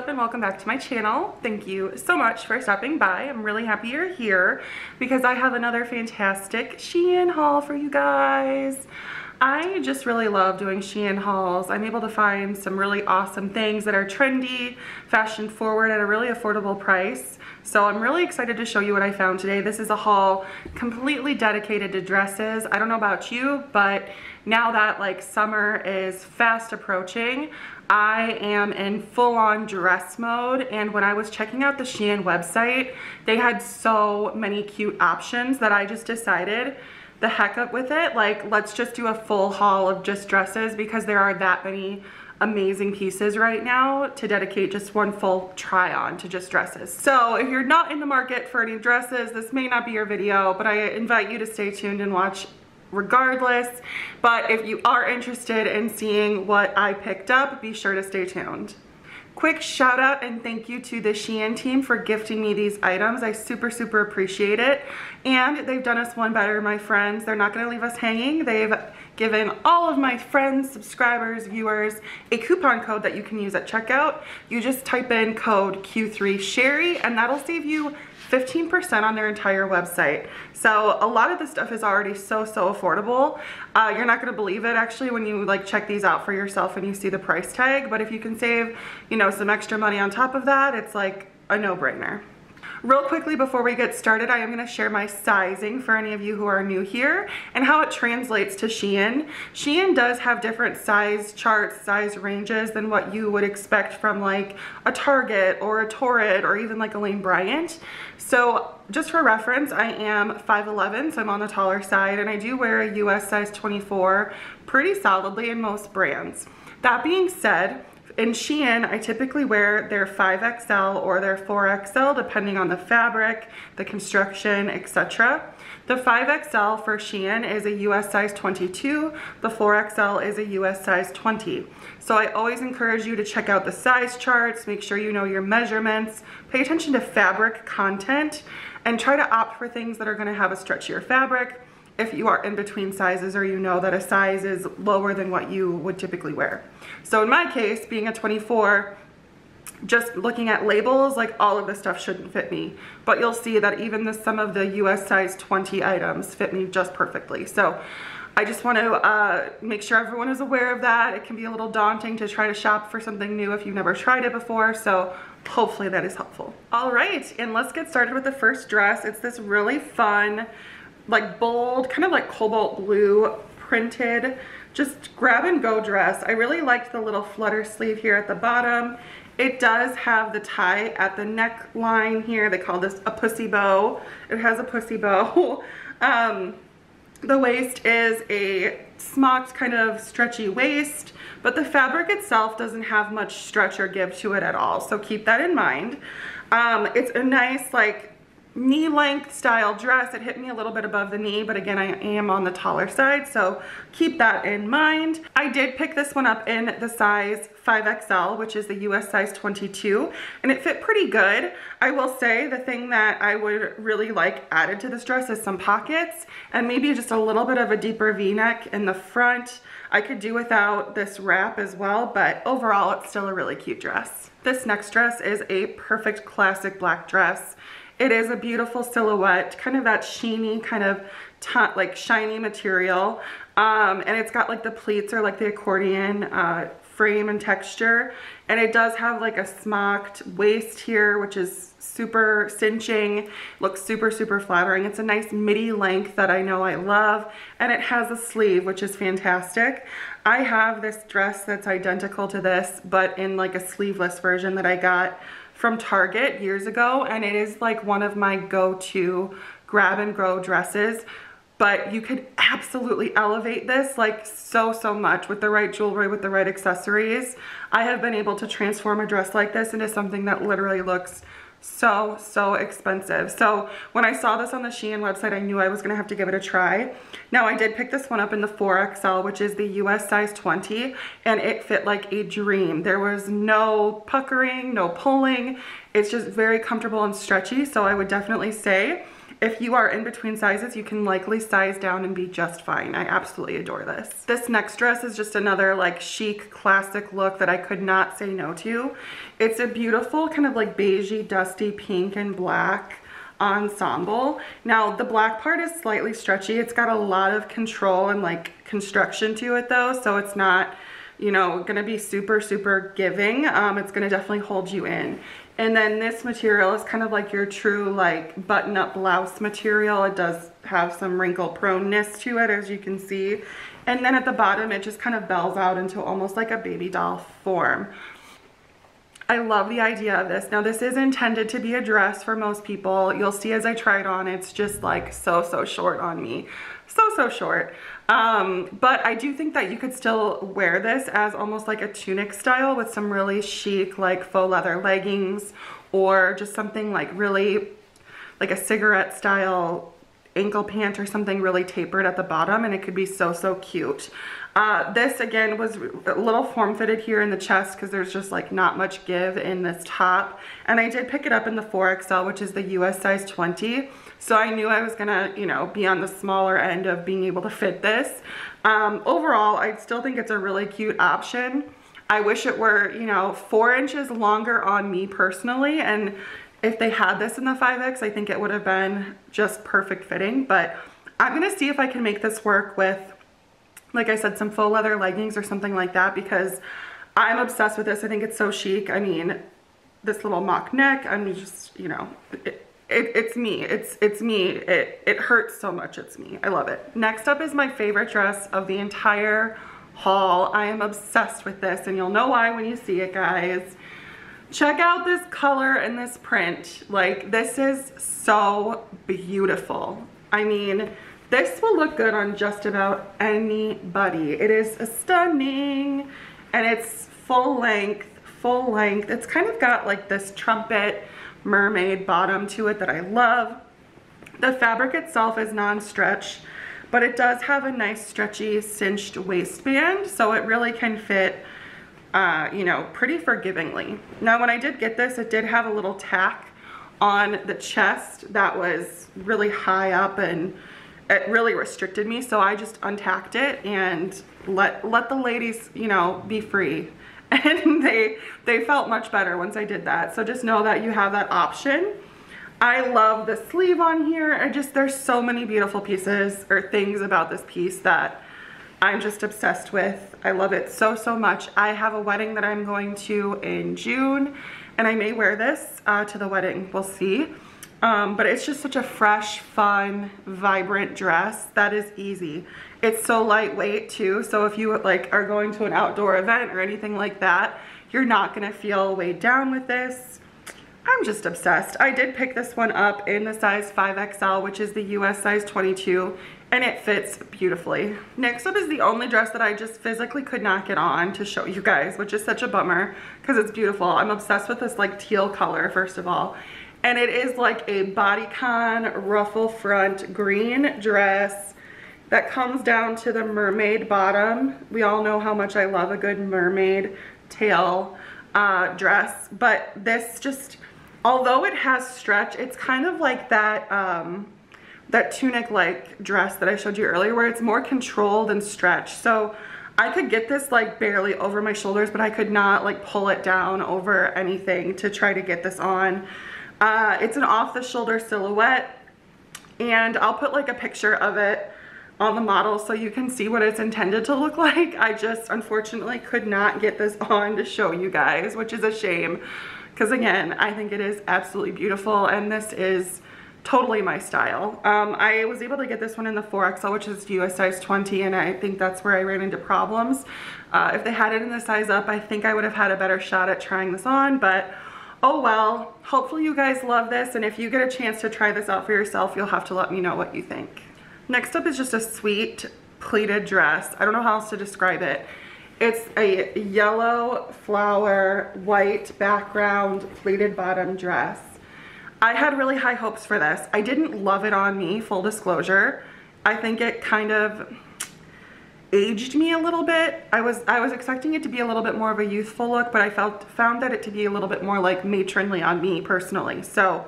up and welcome back to my channel. Thank you so much for stopping by. I'm really happy you're here because I have another fantastic Shein haul for you guys. I just really love doing Shein hauls. I'm able to find some really awesome things that are trendy, fashion forward at a really affordable price. So I'm really excited to show you what I found today. This is a haul completely dedicated to dresses. I don't know about you, but now that like summer is fast approaching, I am in full-on dress mode, and when I was checking out the Shein website, they had so many cute options that I just decided the heck up with it. Like, let's just do a full haul of just dresses because there are that many amazing pieces right now to dedicate just one full try on to just dresses. So if you're not in the market for any dresses, this may not be your video, but I invite you to stay tuned and watch regardless. But if you are interested in seeing what I picked up, be sure to stay tuned. Quick shout out and thank you to the Shein team for gifting me these items. I super appreciate it. And they've done us one better, my friends. They're not gonna leave us hanging. They've given all of my friends, subscribers, viewers, a coupon code that you can use at checkout. You just type in code Q3Sherry and that'll save you 15% on their entire website. So a lot of this stuff is already so affordable. You're not gonna believe it actually when you like check these out for yourself and you see the price tag, but if you can save, you know, some extra money on top of that, it's like a no-brainer. Real quickly before we get started, I am going to share my sizing for any of you who are new here and how it translates to Shein. Shein does have different size charts, size ranges than what you would expect from like a Target or a Torrid or even like a Lane Bryant. So just for reference, I am 5'11", so I'm on the taller side, and I do wear a US size 24 pretty solidly in most brands. That being said, in Shein, I typically wear their 5XL or their 4XL depending on the fabric, the construction, etc. The 5XL for Shein is a US size 22, the 4XL is a US size 20. So I always encourage you to check out the size charts, make sure you know your measurements, pay attention to fabric content, and try to opt for things that are going to have a stretchier fabric if you are in between sizes or you know that a size is lower than what you would typically wear. So in my case, being a 24, just looking at labels, like all of this stuff shouldn't fit me. But you'll see that even some of the US size 20 items fit me just perfectly. So I just want to make sure everyone is aware of that. It can be a little daunting to try to shop for something new if you've never tried it before. So hopefully that is helpful. All right, and let's get started with the first dress. It's this really fun, like bold, kind of like cobalt blue printed, just grab and go dress. I really liked the little flutter sleeve here at the bottom. It does have the tie at the neckline here. They call this a pussy bow. It has a pussy bow. The waist is a smocked kind of stretchy waist, but the fabric itself doesn't have much stretch or give to it at all. So keep that in mind. It's a nice like knee length style dress. It hit me a little bit above the knee, but again, I am on the taller side, so keep that in mind. I did pick this one up in the size 5XL, which is the US size 22, and it fit pretty good. I will say the thing that I would really like added to this dress is some pockets and maybe just a little bit of a deeper V-neck in the front. I could do without this wrap as well, but overall it's still a really cute dress. This next dress is a perfect classic black dress. It is a beautiful silhouette, kind of that sheeny, kind of like shiny material. And it's got like the pleats or like the accordion frame and texture. And it does have like a smocked waist here, which is super cinching, looks super flattering. It's a nice midi length that I know I love. And it has a sleeve, which is fantastic. I have this dress that's identical to this, but in like a sleeveless version that I got from Target years ago, and it is like one of my go-to grab and go dresses. But you could absolutely elevate this like so much with the right jewelry, with the right accessories. I have been able to transform a dress like this into something that literally looks so expensive. So when I saw this on the Shein website, I knew I was gonna have to give it a try. Now I did pick this one up in the 4XL, which is the US size 20, and it fit like a dream. There was no puckering, no pulling. It's just very comfortable and stretchy, so I would definitely say if you are in between sizes, you can likely size down and be just fine. I absolutely adore this. This next dress is just another like chic, classic look that I could not say no to. It's a beautiful kind of like beigey, dusty pink and black ensemble. Now the black part is slightly stretchy. It's got a lot of control and like construction to it though, so it's not, you know, gonna be super giving. It's gonna definitely hold you in. And then this material is kind of like your true like button-up blouse material. It does have some wrinkle proneness to it, as you can see. And then at the bottom, it just kind of bells out into almost like a baby doll form. I love the idea of this. Now this is intended to be a dress for most people. You'll see as I try it on, it's just like so short on me. So short. But I do think that you could still wear this as almost like a tunic style with some really chic like faux leather leggings, or just something like really like a cigarette style ankle pant or something really tapered at the bottom, and it could be so cute. This again was a little form-fitted here in the chest because there's just like not much give in this top, and I did pick it up in the 4XL, which is the US size 20, so I knew I was gonna, you know, be on the smaller end of being able to fit this. Overall, I still think it's a really cute option. I wish it were, you know, 4 inches longer on me personally, and if they had this in the 5X, I think it would have been just perfect fitting. But I'm gonna see if I can make this work with, like I said, some faux leather leggings or something like that, because I'm obsessed with this. I think it's so chic. I mean, this little mock neck, I'm just, you know, it's me. It's me. It hurts so much. It's me. I love it. Next up is my favorite dress of the entire haul. I am obsessed with this, and you'll know why when you see it, guys. Check out this color and this print. Like, this is so beautiful. I mean, this will look good on just about anybody. It is stunning, and it's full length. It's kind of got like this trumpet mermaid bottom to it that I love. The fabric itself is non-stretch, but it does have a nice stretchy cinched waistband, so it really can fit you know, pretty forgivingly. Now when I did get this, it did have a little tack on the chest that was really high up, and it really restricted me, so I just untacked it and let the ladies, you know, be free. And they felt much better once I did that. So just know that you have that option. I love the sleeve on here. There's so many beautiful pieces or things about this piece that I'm just obsessed with. I love it so much. I have a wedding that I'm going to in June, and I may wear this to the wedding. We'll see. But it's just such a fresh, fun, vibrant dress that is easy. It's so lightweight too, so if you like are going to an outdoor event or anything like that, you're not gonna feel weighed down with this. I'm just obsessed. I did pick this one up in the size 5XL, which is the US size 22, and it fits beautifully. Next up is the only dress that I just physically could not get on to show you guys, which is such a bummer because it's beautiful. I'm obsessed with this like teal color, first of all. And it is like a bodycon ruffle front green dress that comes down to the mermaid bottom. We all know how much I love a good mermaid tail dress, but this just, although it has stretch, it's kind of like that that tunic-like dress that I showed you earlier, where it's more controlled and stretched. So I could get this like barely over my shoulders, but I could not like pull it down over anything to try to get this on. It's an off-the-shoulder silhouette, and I'll put like a picture of it on the model so you can see what it's intended to look like. I just unfortunately could not get this on to show you guys, which is a shame, because again, I think it is absolutely beautiful, and this is totally my style. I was able to get this one in the 4XL, which is US size 20, and I think that's where I ran into problems. If they had it in the size up, I think I would have had a better shot at trying this on, but oh well. Hopefully you guys love this, and if you get a chance to try this out for yourself, you'll have to let me know what you think. Next up is just a sweet pleated dress. I don't know how else to describe it. It's a yellow flower, white background, pleated bottom dress. I had really high hopes for this. I didn't love it on me, full disclosure. I think it kind of aged me a little bit. I was expecting it to be a little bit more of a youthful look, but I found that it to be a little bit more like matronly on me personally. So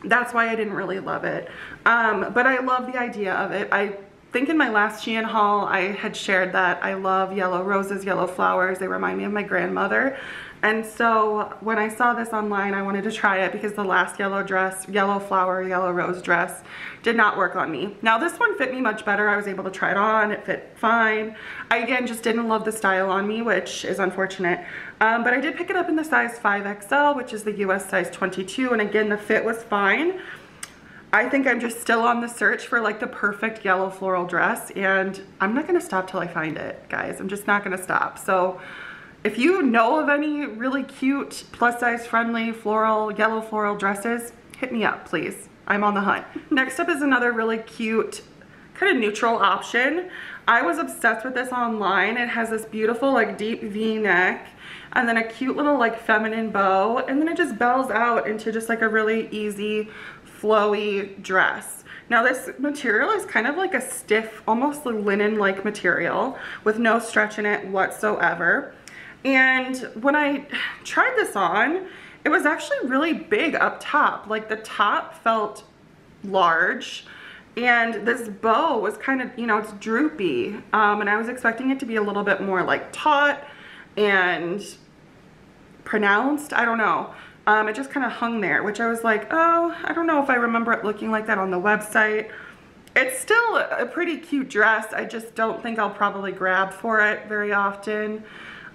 That's why I didn't really love it. But I love the idea of it. I think in my last Shein haul, I had shared that I love yellow roses, yellow flowers. They remind me of my grandmother. And so when I saw this online, I wanted to try it because the last yellow dress, yellow flower, yellow rose dress did not work on me. Now this one fit me much better. I was able to try it on, it fit fine. I again just didn't love the style on me, which is unfortunate. But I did pick it up in the size 5XL, which is the US size 22. And again, the fit was fine. I think I'm just still on the search for like the perfect yellow floral dress, and I'm not gonna stop till I find it, guys. I'm just not gonna stop. So if you know of any really cute, plus size friendly floral, yellow floral dresses, hit me up, please. I'm on the hunt. Next up is another really cute, kind of neutral option. I was obsessed with this online. It has this beautiful like deep V neck and then a cute little like feminine bow, and then it just bells out into just like a really easy, flowy dress. Now this material is kind of like a stiff, almost linen-like material with no stretch in it whatsoever. And when I tried this on, it was actually really big up top. Like the top felt large, and this bow was kind of, you know, it's droopy. And I was expecting it to be a little bit more like taut and pronounced. I don't know. It just kind of hung there, which I was like, oh, I don't know if I remember it looking like that on the website. It's still a pretty cute dress. I just don't think I'll probably grab for it very often.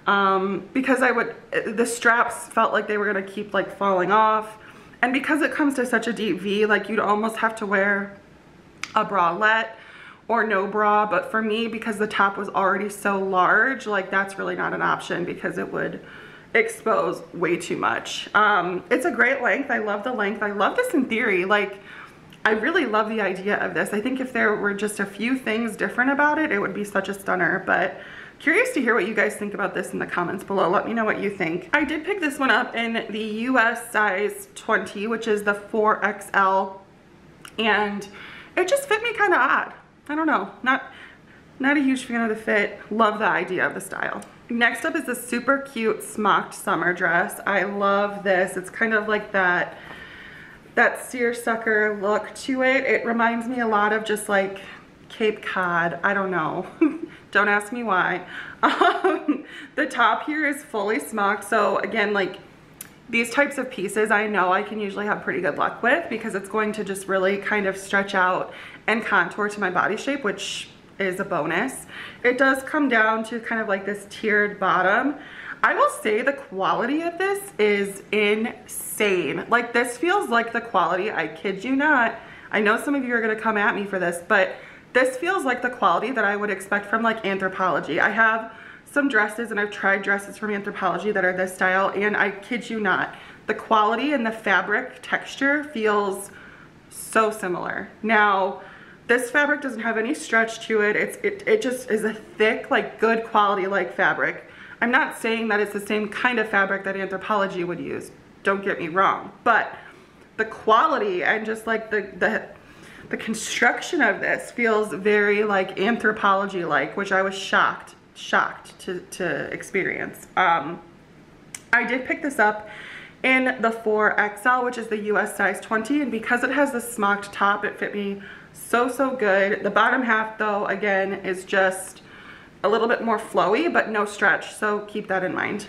Because the straps felt like they were gonna keep like falling off. And because it comes to such a deep V, like you'd almost have to wear a bralette or no bra. But for me, because the top was already so large, like that's really not an option because it would expose way too much. It's a great length. I love the length. I love this in theory. Like, I really love the idea of this. I think if there were just a few things different about it, it would be such a stunner. But curious to hear what you guys think about this in the comments below. Let me know what you think. I did pick this one up in the US size 20, which is the 4XL, and it just fit me kind of odd. I don't know, not a huge fan of the fit. Love the idea of the style. Next up is this super cute smocked summer dress. I love this. It's kind of like that seersucker look to it. It reminds me a lot of just like Cape Cod. I don't know. Don't ask me why. The top here is fully smocked. So again, like these types of pieces, I know I can usually have pretty good luck with because it's going to just really kind of stretch out and contour to my body shape, which is a bonus. It does come down to kind of like this tiered bottom. I will say the quality of this is insane. Like this feels like the quality, I kid you not. I know some of you are gonna come at me for this, but this feels like the quality that I would expect from like Anthropologie. I have some dresses and I've tried dresses from Anthropologie that are this style, and I kid you not, the quality and the fabric texture feels so similar. Now, this fabric doesn't have any stretch to it. It just is a thick, like good quality like fabric. I'm not saying that it's the same kind of fabric that Anthropologie would use. Don't get me wrong. But the quality and just like the construction of this feels very like Anthropologie like, which I was shocked to experience. I did pick this up in the 4XL, which is the US size 20, and because it has the smocked top, it fit me so good. The bottom half though, again, is just a little bit more flowy, but no stretch, so keep that in mind.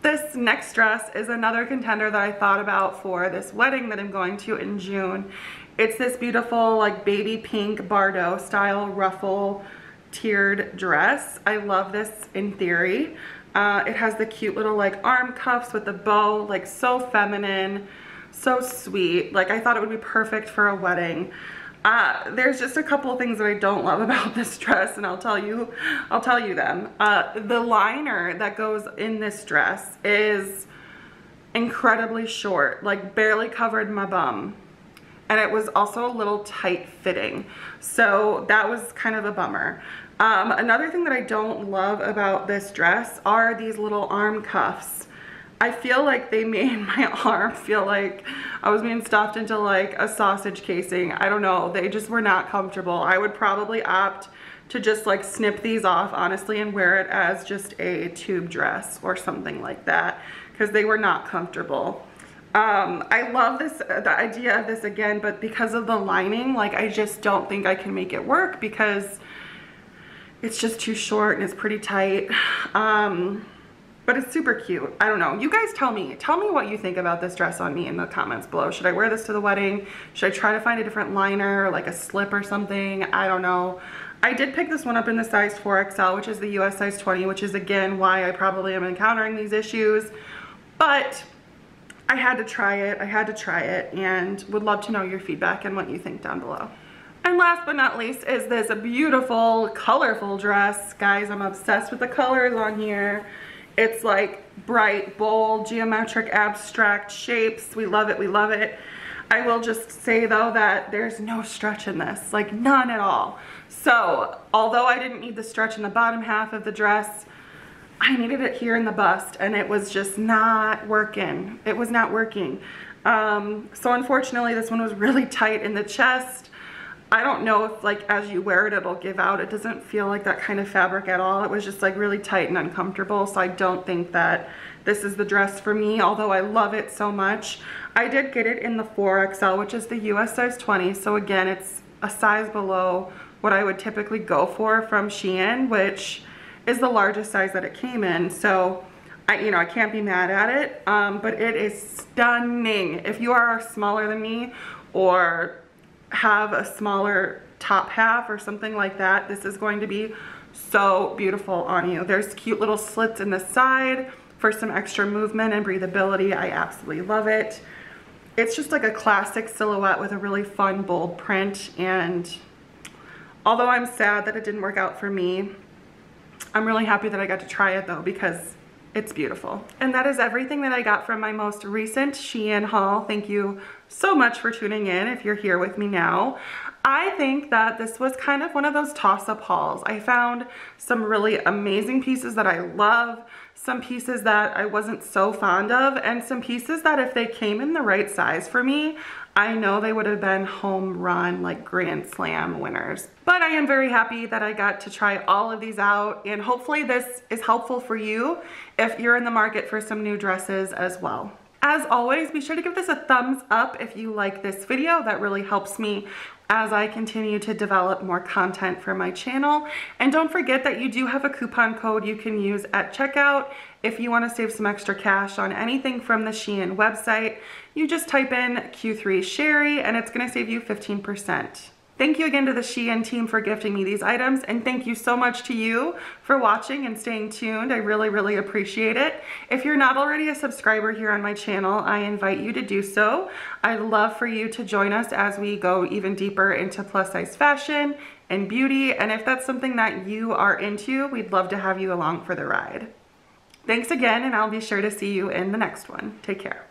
This next dress is another contender that I thought about for this wedding that I'm going to in June. It's this beautiful like baby pink Bardot style ruffle tiered dress. I love this in theory. It has the cute little like arm cuffs with the bow, like so feminine, so sweet. Like I thought it would be perfect for a wedding. There's just a couple of things that I don't love about this dress, and I'll tell you them. The liner that goes in this dress is incredibly short, like barely covered my bum. And it was also a little tight fitting. So that was kind of a bummer. Another thing that I don't love about this dress are these little arm cuffs. I feel like they made my arm feel like I was being stuffed into like a sausage casing. I don't know, they just were not comfortable. I would probably opt to just like snip these off honestly and wear it as just a tube dress or something like that because they were not comfortable. I love this, the idea of this again, but because of the lining, like I just don't think I can make it work because it's just too short and it's pretty tight. But it's super cute. I don't know. You guys tell me what you think about this dress on me in the comments below. Should I wear this to the wedding? Should I try to find a different liner, like a slip or something? I don't know. I did pick this one up in the size 4XL, which is the US size 20, which is again why I probably am encountering these issues. But I had to try it, and would love to know your feedback and what you think down below. And last but not least is this beautiful, colorful dress. Guys, I'm obsessed with the colors on here. It's like bright, bold, geometric, abstract shapes. We love it, we love it. I will just say though that there's no stretch in this, like none at all. So, although I didn't need the stretch in the bottom half of the dress, I needed it here in the bust, and it was just not working. It was not working. So unfortunately, this one was really tight in the chest. I don't know if like as you wear it, it'll give out. It doesn't feel like that kind of fabric at all. It was just like really tight and uncomfortable. So I don't think that this is the dress for me, although I love it so much. I did get it in the 4XL, which is the US size 20. So again, it's a size below what I would typically go for from Shein, which is the largest size that it came in. So I can't be mad at it, but it is stunning. If you are smaller than me or have a smaller top half or something like that, this is going to be so beautiful on you. There's cute little slits in the side for some extra movement and breathability. I absolutely love it. It's just like a classic silhouette with a really fun, bold print, and although I'm sad that it didn't work out for me, I'm really happy that I got to try it though, because it's beautiful. And that is everything that I got from my most recent Shein haul. Thank you so much for tuning in if you're here with me now. I think that this was kind of one of those toss-up hauls. I found some really amazing pieces that I love, some pieces that I wasn't so fond of, and some pieces that if they came in the right size for me, I know they would have been home run, like Grand Slam winners. But I am very happy that I got to try all of these out, and hopefully this is helpful for you if you're in the market for some new dresses as well. As always, be sure to give this a thumbs up if you like this video. That really helps me as I continue to develop more content for my channel. And don't forget that you do have a coupon code you can use at checkout if you want to save some extra cash on anything from the Shein website. You just type in Q3 Sherry and it's going to save you 15%. Thank you again to the Shein team for gifting me these items, and thank you so much to you for watching and staying tuned. I really, really appreciate it. If you're not already a subscriber here on my channel, I invite you to do so. I'd love for you to join us as we go even deeper into plus size fashion and beauty, and if that's something that you are into, we'd love to have you along for the ride. Thanks again, and I'll be sure to see you in the next one. Take care.